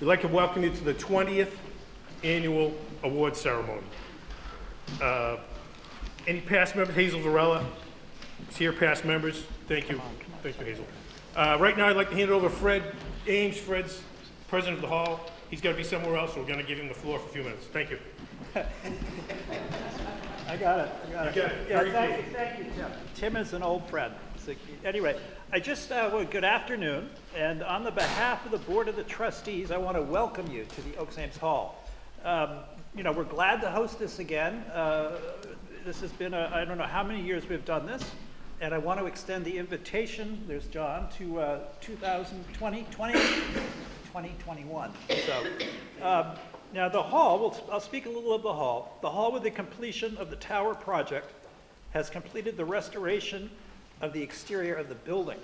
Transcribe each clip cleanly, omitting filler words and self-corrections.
We'd like to welcome you to the 20th annual award ceremony. Any past members? Hazel Varela is here, past members. Thank you. Thank you, Hazel. Right now, I'd like to hand it over to Fred Ames. Fred's president of the hall. He's got to be somewhere else, so we're going to give him the floor for a few minutes. Thank you. I got it. Yeah, thank you, Tim. Tim is an old friend. So, anyway, I just, well, good afternoon, and on the behalf of the Board of the Trustees, I want to welcome you to the Oaks Ames Hall. You know, we're glad to host this again. This has been, I don't know how many years we've done this, and I want to extend the invitation, there's John, to 2021. So, now the hall, I'll speak a little of the hall. The hall, with the completion of the tower project, has completed the restoration of the exterior of the building.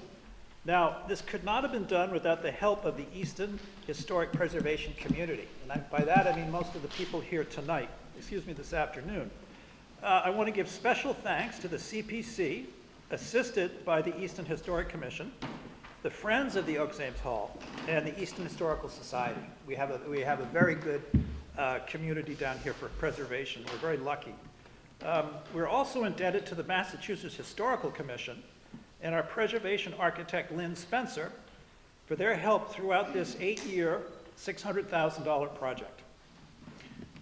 Now, this could not have been done without the help of the Easton Historic Preservation Community. And by that, I mean most of the people here tonight, this afternoon. I want to give special thanks to the CPC, assisted by the Easton Historic Commission, the Friends of the Oaks Ames Hall, and the Easton Historical Society. We have a very good community down here for preservation. We're very lucky. We're also indebted to the Massachusetts Historical Commission and our preservation architect, Lynn Spencer, for their help throughout this 8-year, $600,000 project.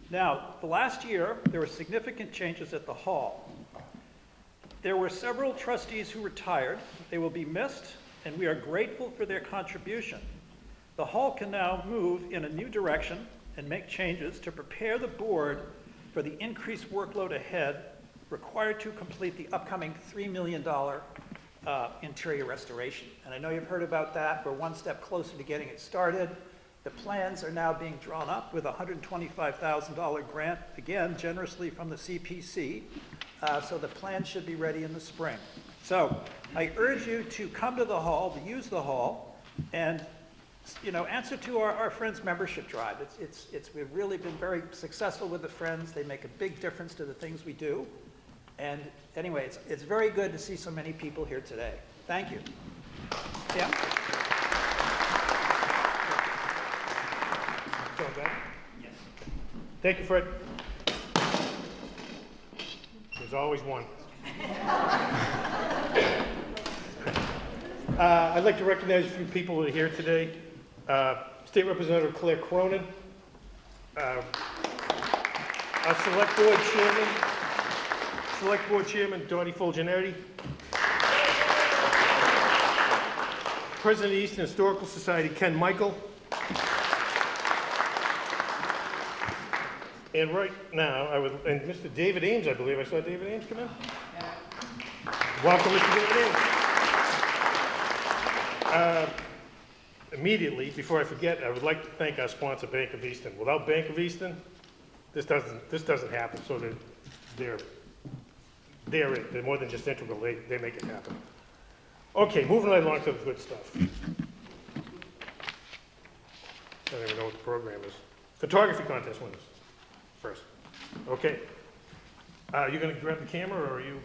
Now, the last year, there were significant changes at the hall. There were several trustees who retired. They will be missed, and we are grateful for their contribution. The hall can now move in a new direction and make changes to prepare the board for the increased workload ahead required to complete the upcoming $3 million interior restoration. And I know you've heard about that. We're one step closer to getting it started. The plans are now being drawn up with a $125,000 grant, again, generously from the CPC. So the plan should be ready in the spring. So I urge you to come to the hall, to use the hall, and answer to our Friends membership drive. We've really been very successful with the Friends. They make a big difference to the things we do. And anyway, it's very good to see so many people here today. Thank you. Tim? Yes. Thank you, Fred. There's always one. I'd like to recognize a few people who are here today. State Representative Claire Cronin, our Select Board Chairman, Donnie Fulgenetti, President of the Easton Historical Society, Ken Michael, and right now, and Mr. David Ames, I believe. I saw David Ames come in. Welcome, Mr. David Ames. Immediately, before I forget, I would like to thank our sponsor, Bank of Easton. Without Bank of Easton, this doesn't happen. So they're more than just integral. They make it happen. Okay, moving right along to the good stuff. I don't even know what the program is. Photography contest winners first. Okay. You going to grab the camera, or are you?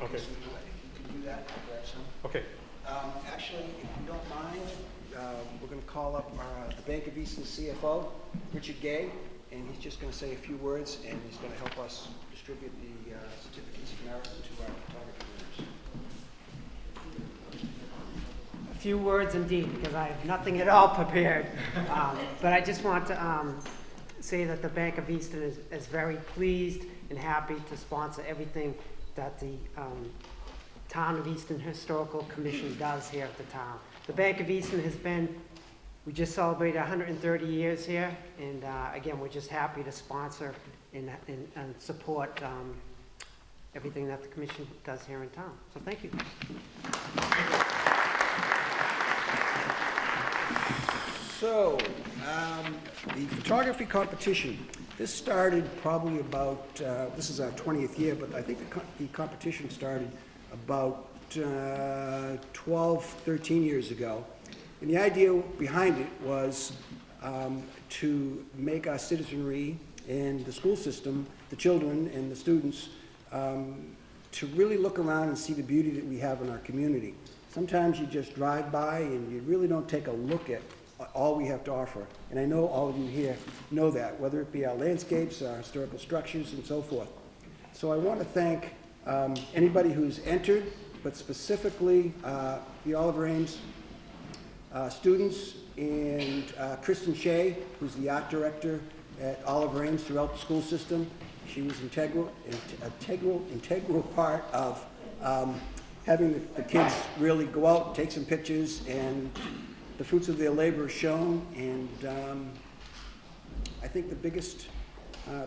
Okay. Can you do that? Okay. Actually, if you don't mind, we're going to call up the Bank of Easton CFO, Richard Gay, and he's just going to say a few words, and he's going to help us distribute the certificates of merit to our photography winners. A few words indeed, because I have nothing at all prepared. But I just want to say that the Bank of Easton is very pleased and happy to sponsor everything that the Town of Easton Historical Commission does here at the town. The Bank of Easton we just celebrated 130 years here, and again, we're just happy to sponsor and support everything that the commission does here in town. So thank you. So, the photography competition, this started probably about, this is our 20th year, but I think the competition started about 12, 13 years ago. And the idea behind it was to make our citizenry and the school system, the children and the students, to really look around and see the beauty that we have in our community. Sometimes you just drive by and you really don't take a look at all we have to offer. And I know all of you here know that, whether it be our landscapes, our historical structures, and so forth. So I want to thank anybody who's entered, but specifically the Oliver Ames students and Kristen Shea, who's the art director at Oliver Ames throughout the school system. She was integral part of having the kids really go out, take some pictures, and the fruits of their labor are shown. And I think the biggest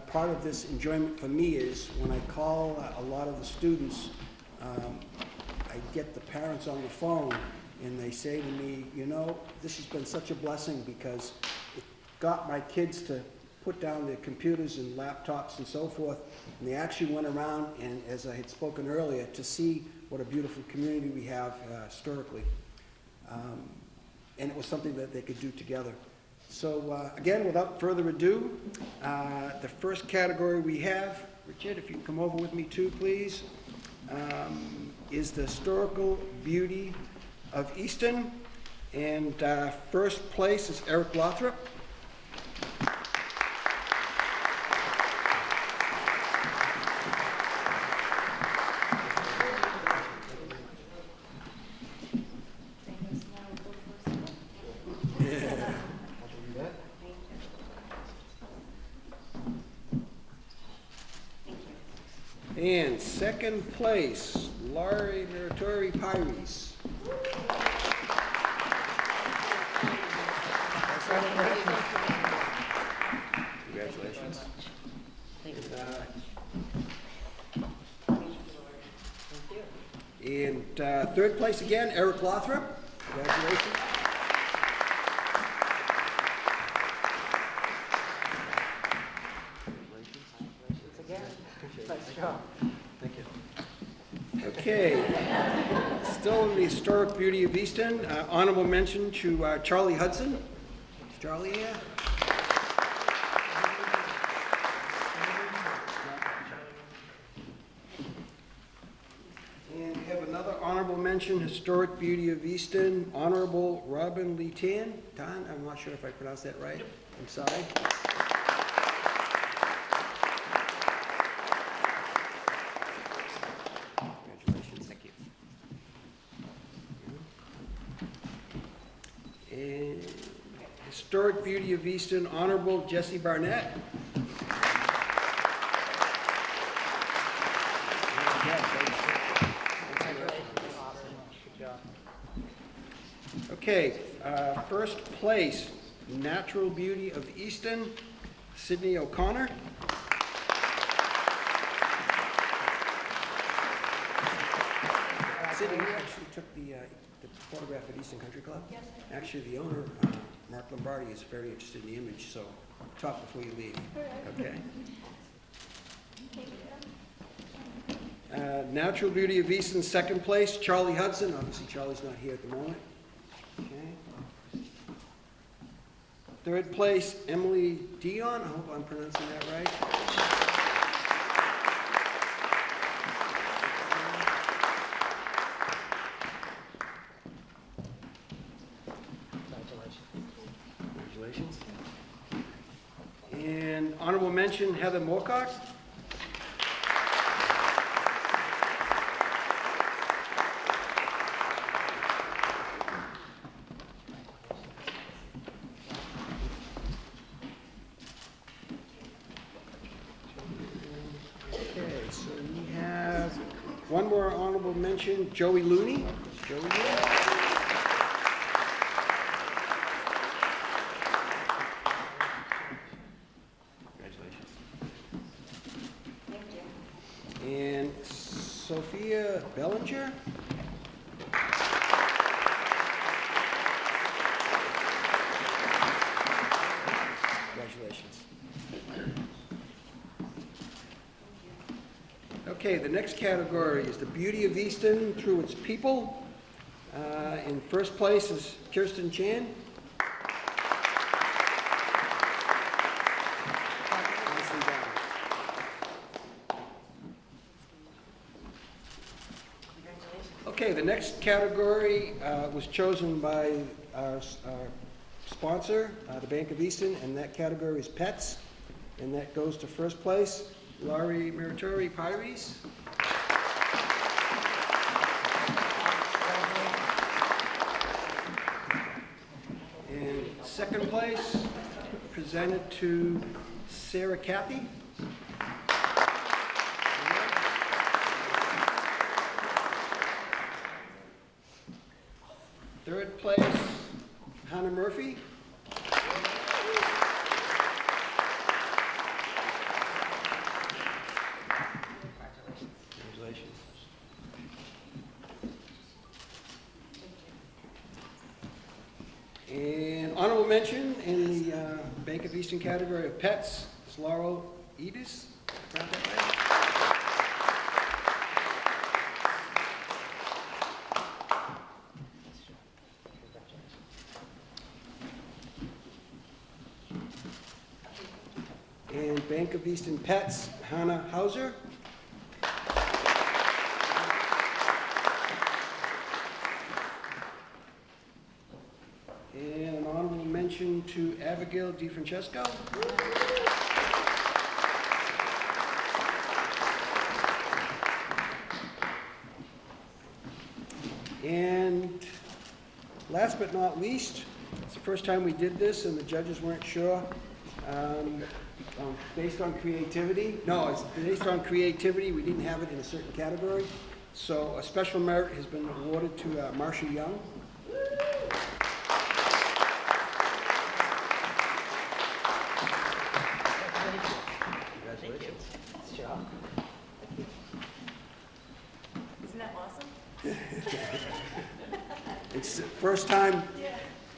part of this enjoyment for me is when I call a lot of the students, I get the parents on the phone and they say to me, you know, this has been such a blessing because it got my kids to put down their computers and laptops and so forth, and they actually went around and, as I had spoken earlier, to see what a beautiful community we have historically. And it was something that they could do together. So again, without further ado, the first category we have, Richard, if you can come over with me too, please, is the historical beauty of Easton. And first place is Eric Lothrop. And second place, Laurie Muratori Pires. Congratulations. And third place again, Eric Lothrop. Congratulations. Okay, still in the historic beauty of Easton, honorable mention to Charlie Hudson. Is Charlie here? And we have another honorable mention, historic beauty of Easton, Honorable Robin Lee Tan. I'm not sure if I pronounced that right. I'm sorry. Historic beauty of Easton, Honorable Jesse Barnett. Okay, first place, Natural Beauty of Easton, Sydney O'Connor. Sydney, you actually took the photograph at Easton Country Club? Yes. Actually, the owner, Mark Lombardi, is very interested in the image, so talk before you leave. Okay. Natural Beauty of Easton, second place, Charlie Hudson. Obviously, Charlie's not here at the moment. Okay. Third place, Emily Dion. I hope I'm pronouncing that right. Congratulations. And honorable mention, Heather Moorcock. Okay, so we have one more honorable mention, Joey Looney. Joey Looney. And Sophia Bellinger. Congratulations. Okay, the next category is the beauty of Easton through its people. In first place is Kirsten Chan. Nicely done. Okay, the next category was chosen by our sponsor, the Bank of Easton, and that category is pets. And that goes to first place, Laurie Meritori Pires. And second place, presented to Sarah Cathy. Third place, Hannah Murphy. Congratulations. And honorable mention in the Bank of Easton category of pets is Laurel Edis. And Bank of Easton Pets, Hannah Hauser. And an honorable mention to Abigail DiFrancesco. And last but not least, it's the first time we did this and the judges weren't sure. Based on creativity. No, it's based on creativity. We didn't have it in a certain category. So a special merit has been awarded to Marcia Young. Congratulations. Isn't that awesome? It's the first time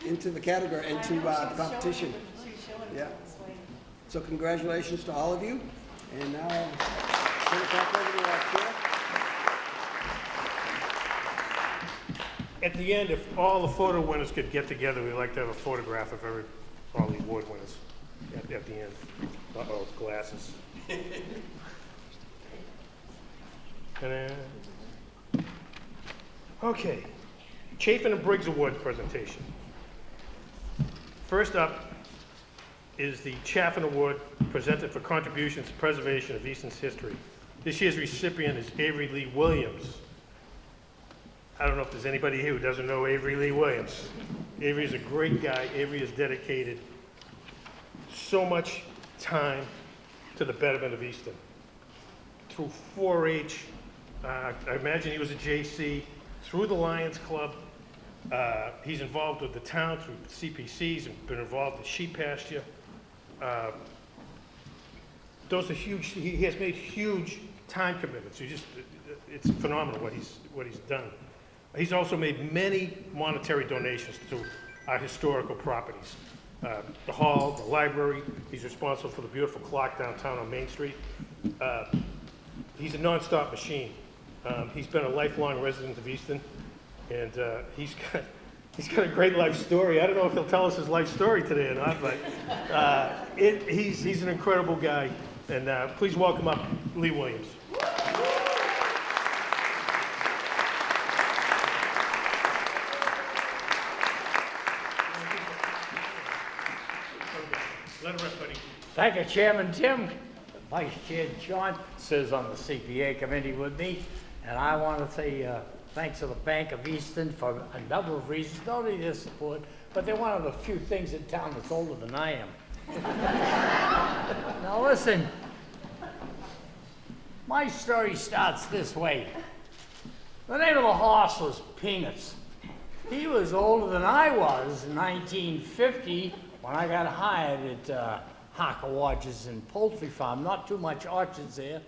into the category, into the competition. Yeah. So congratulations to all of you. And now I'll turn it back over to our chair. At the end, if all the photo winners could get together, we'd like to have a photograph of all the award winners at the end. Uh-oh, glasses. Okay, Chafin and Briggs Award presentation. First up is the Chaffin Award presented for contributions to preservation of Easton's history. This year's recipient is Avery Lee Williams. I don't know if there's anybody here who doesn't know Avery Lee Williams. Avery is a great guy. Avery has dedicated so much time to the betterment of Easton. Through 4-H, I imagine he was a JC, through the Lions Club. He's involved with the town through CPCs and been involved in sheep pasture. Those are huge. He has made huge time commitments. It's phenomenal what he's done. He's also made many monetary donations to our historical properties. The hall, the library. He's responsible for the beautiful clock downtown on Main Street. He's a nonstop machine. He's been a lifelong resident of Easton, and he's got a great life story. I don't know if he'll tell us his life story today or not, but he's an incredible guy. And please welcome up Lee Williams. Let him rip, buddy. Thank you, Chairman Tim. Vice Chair John serves on the CPA committee with me, and I want to say thanks to the Bank of Easton for a number of reasons, not only their support, but they're one of the few things in town that's older than I am. Now listen, my story starts this way. The name of the horse was Peanuts. He was older than I was in 1950 when I got hired at Harker Orchards and Poultry Farm. Not too much orchards there,